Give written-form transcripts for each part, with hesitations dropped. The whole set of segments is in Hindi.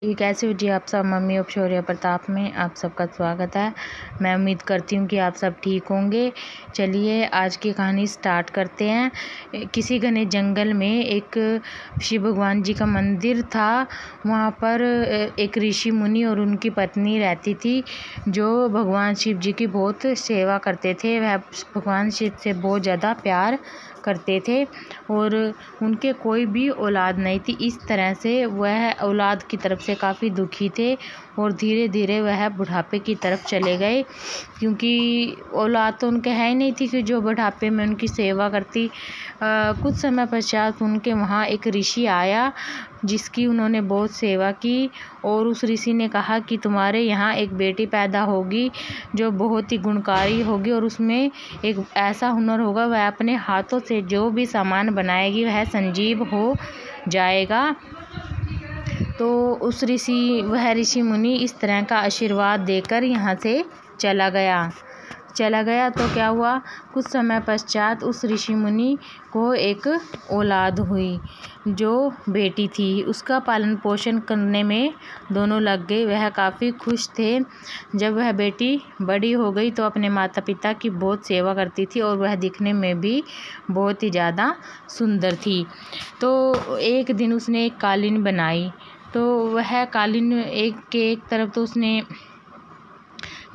ये कैसे हो जी आप सब। मम्मी ऑफ शौर्य प्रताप में आप सबका स्वागत है। मैं उम्मीद करती हूँ कि आप सब ठीक होंगे। चलिए आज की कहानी स्टार्ट करते हैं। किसी घने जंगल में एक शिव भगवान जी का मंदिर था। वहाँ पर एक ऋषि मुनि और उनकी पत्नी रहती थी, जो भगवान शिव जी की बहुत सेवा करते थे। वह भगवान शिव से बहुत ज़्यादा प्यार करते थे और उनके कोई भी औलाद नहीं थी। इस तरह से वह औलाद की तरफ से काफ़ी दुखी थे और धीरे धीरे वह बुढ़ापे की तरफ चले गए, क्योंकि औलाद तो उनके है ही नहीं थी कि जो बुढ़ापे में उनकी सेवा करती। कुछ समय पश्चात उनके वहाँ एक ऋषि आया जिसकी उन्होंने बहुत सेवा की और उस ऋषि ने कहा कि तुम्हारे यहाँ एक बेटी पैदा होगी जो बहुत ही गुणकारी होगी और उसमें एक ऐसा हुनर होगा, वह अपने हाथों से जो भी सामान बनाएगी वह संजीव हो जाएगा। तो वह ऋषि मुनि इस तरह का आशीर्वाद देकर यहाँ से चला गया। तो क्या हुआ, कुछ समय पश्चात उस ऋषि मुनि को एक औलाद हुई जो बेटी थी। उसका पालन पोषण करने में दोनों लग गए। वह काफ़ी खुश थे। जब वह बेटी बड़ी हो गई तो अपने माता पिता की बहुत सेवा करती थी और वह दिखने में भी बहुत ही ज़्यादा सुंदर थी। तो एक दिन उसने एक कालीन बनाई। तो वह कालीन एक तरफ तो उसने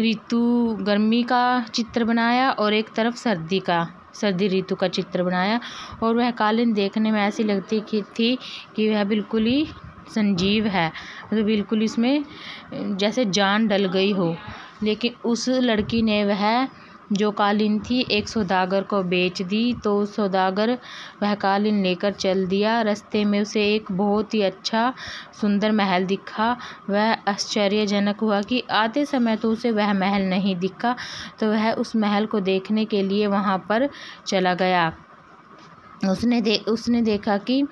गर्मी का चित्र बनाया और एक तरफ सर्दी ऋतु का चित्र बनाया। और वह कालीन देखने में ऐसी लगती थी कि वह बिल्कुल ही संजीव है, मतलब बिल्कुल इसमें जैसे जान डल गई हो। लेकिन उस लड़की ने वह जो कालीन थी एक सौदागर को बेच दी। तो उस सौदागर वह कालीन लेकर चल दिया। रास्ते में उसे एक बहुत ही अच्छा सुंदर महल दिखा। वह आश्चर्यजनक हुआ कि आते समय तो उसे वह महल नहीं दिखा। तो वह उस महल को देखने के लिए वहाँ पर चला गया। उसने देखा कि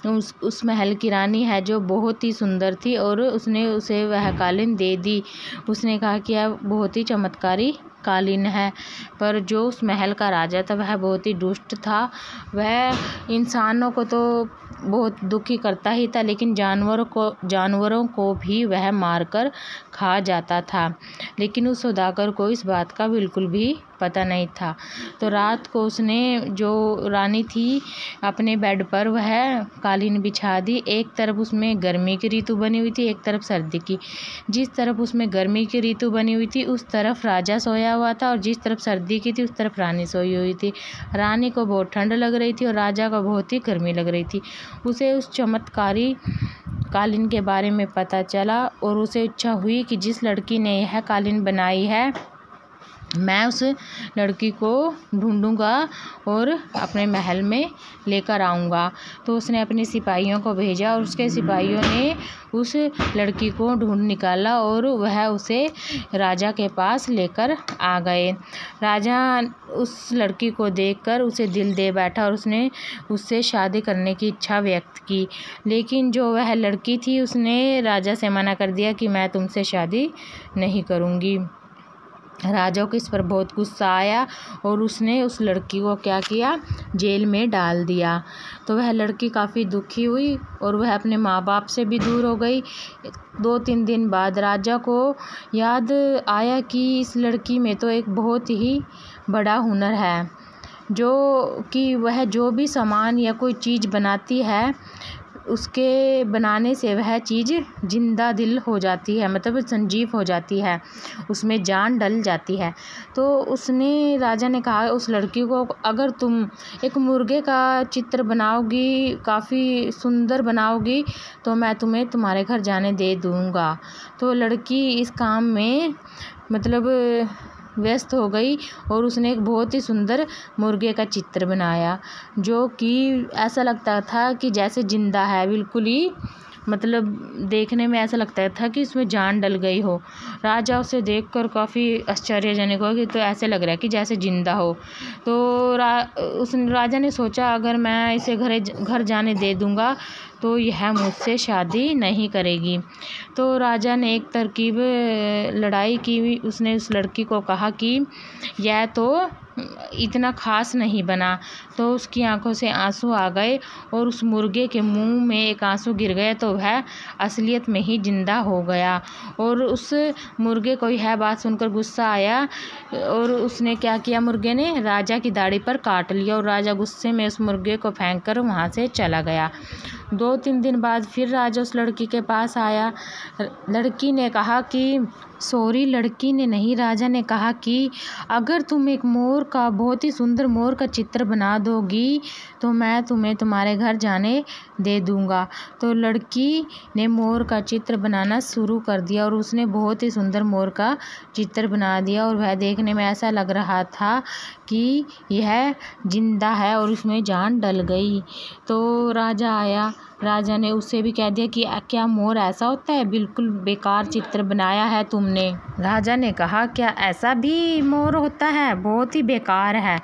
उस महल की रानी है जो बहुत ही सुंदर थी और उसने उसे वह कालीन दे दी। उसने कहा कि यह बहुत ही चमत्कारी कालीन है। पर जो उस महल का राजा था वह बहुत ही दुष्ट था। वह इंसानों को तो बहुत दुखी करता ही था, लेकिन जानवरों को भी वह मारकर खा जाता था। लेकिन उस सौदागर को इस बात का बिल्कुल भी पता नहीं था। तो रात को उसने जो रानी थी अपने बेड पर वह कालीन बिछा दी। एक तरफ उसमें गर्मी की ऋतु बनी हुई थी, एक तरफ सर्दी की। जिस तरफ उसमें गर्मी की ऋतु बनी हुई थी उस तरफ राजा सोया हुआ था और जिस तरफ सर्दी की थी उस तरफ रानी सोई हुई थी। रानी को बहुत ठंड लग रही थी और राजा को बहुत ही गर्मी लग रही थी। उसे उस चमत्कारी कालीन के बारे में पता चला और उसे इच्छा हुई कि जिस लड़की ने यह कालीन बनाई है मैं उस लड़की को ढूंढूंगा और अपने महल में लेकर आऊँगा। तो उसने अपने सिपाहियों को भेजा और उसके सिपाहियों ने उस लड़की को ढूंढ निकाला और वह उसे राजा के पास लेकर आ गए। राजा उस लड़की को देखकर उसे दिल दे बैठा और उसने उससे शादी करने की इच्छा व्यक्त की। लेकिन जो वह लड़की थी उसने राजा से मना कर दिया कि मैं तुमसे शादी नहीं करूँगी। राजा को इस पर बहुत गुस्सा आया और उसने उस लड़की को क्या किया, जेल में डाल दिया। तो वह लड़की काफ़ी दुखी हुई और वह अपने माँ बाप से भी दूर हो गई। 2-3 दिन बाद राजा को याद आया कि इस लड़की में तो एक बहुत ही बड़ा हुनर है, जो कि वह जो भी सामान या कोई चीज़ बनाती है उसके बनाने से वह चीज़ जिंदा दिल हो जाती है, मतलब संजीव हो जाती है, उसमें जान डल जाती है। तो राजा ने कहा उस लड़की को, अगर तुम एक मुर्गे का चित्र बनाओगी, काफ़ी सुंदर बनाओगी, तो मैं तुम्हें तुम्हारे घर जाने दे दूँगा। तो लड़की इस काम में मतलब व्यस्त हो गई और उसने एक बहुत ही सुंदर मुर्गे का चित्र बनाया, जो कि ऐसा लगता था कि जैसे जिंदा है, बिल्कुल ही मतलब देखने में ऐसा लगता था कि इसमें जान डल गई हो। राजा उसे देखकर काफ़ी आश्चर्यजनक हो कि तो ऐसे लग रहा है कि जैसे जिंदा हो। तो उस राजा ने सोचा अगर मैं इसे घर जाने दे दूँगा तो यह मुझसे शादी नहीं करेगी। तो राजा ने एक तरकीब लड़ाई की। उसने उस लड़की को कहा कि यह तो इतना खास नहीं बना। तो उसकी आंखों से आंसू आ गए और उस मुर्गे के मुंह में एक आंसू गिर गया तो वह असलियत में ही जिंदा हो गया। और उस मुर्गे को यह बात सुनकर गुस्सा आया और उसने क्या किया, मुर्गे ने राजा की दाढ़ी पर काट लिया और राजा गुस्से में उस मुर्गे को फेंक कर वहाँ से चला गया। 2-3 दिन बाद फिर राजा उस लड़की के पास आया। लड़की ने कहा कि लड़की ने नहीं, राजा ने कहा कि अगर तुम एक मोर का, बहुत ही सुंदर मोर का चित्र बना दोगी तो मैं तुम्हें तुम्हारे घर जाने दे दूंगा। तो लड़की ने मोर का चित्र बनाना शुरू कर दिया और उसने बहुत ही सुंदर मोर का चित्र बना दिया और वह देखने में ऐसा लग रहा था कि यह जिंदा है और उसमें जान डल गई। तो राजा आया, राजा ने उससे भी कह दिया कि क्या मोर ऐसा होता है, बिल्कुल बेकार चित्र बनाया है तुमने। राजा ने कहा क्या ऐसा भी मोर होता है, बहुत ही बेकार है।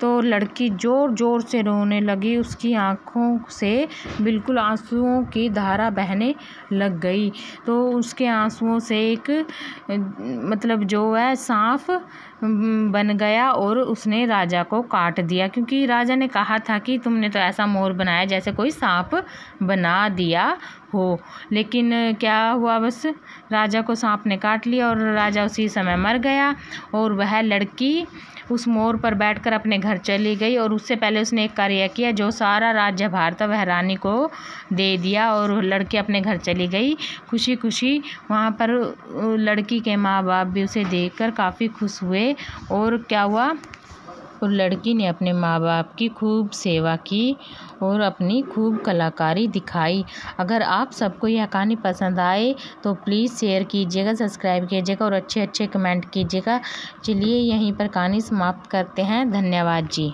तो लड़की जोर जोर से रोने लगी, उसकी आंखों से बिल्कुल आंसुओं की धारा बहने लग गई। तो उसके आंसुओं से एक मतलब जो है सांप बन गया और उसने राजा को काट दिया, क्योंकि राजा ने कहा था कि तुमने तो ऐसा मोर बनाया जैसे कोई सांप बना दिया हो। लेकिन क्या हुआ, बस राजा को सांप ने काट लिया और राजा उसी समय मर गया। और वह लड़की उस मोर पर बैठकर अपने घर चली गई और उससे पहले उसने एक कार्य किया, जो सारा राज्यभार था वह रानी को दे दिया और लड़की अपने घर चली गई खुशी खुशी। वहाँ पर लड़की के माँ बाप भी उसे देखकर काफ़ी खुश हुए और क्या हुआ, और लड़की ने अपने माँ बाप की खूब सेवा की और अपनी खूब कलाकारी दिखाई। अगर आप सबको यह कहानी पसंद आए तो प्लीज़ शेयर कीजिएगा, सब्सक्राइब कीजिएगा और अच्छे अच्छे कमेंट कीजिएगा। चलिए यहीं पर कहानी समाप्त करते हैं। धन्यवाद जी।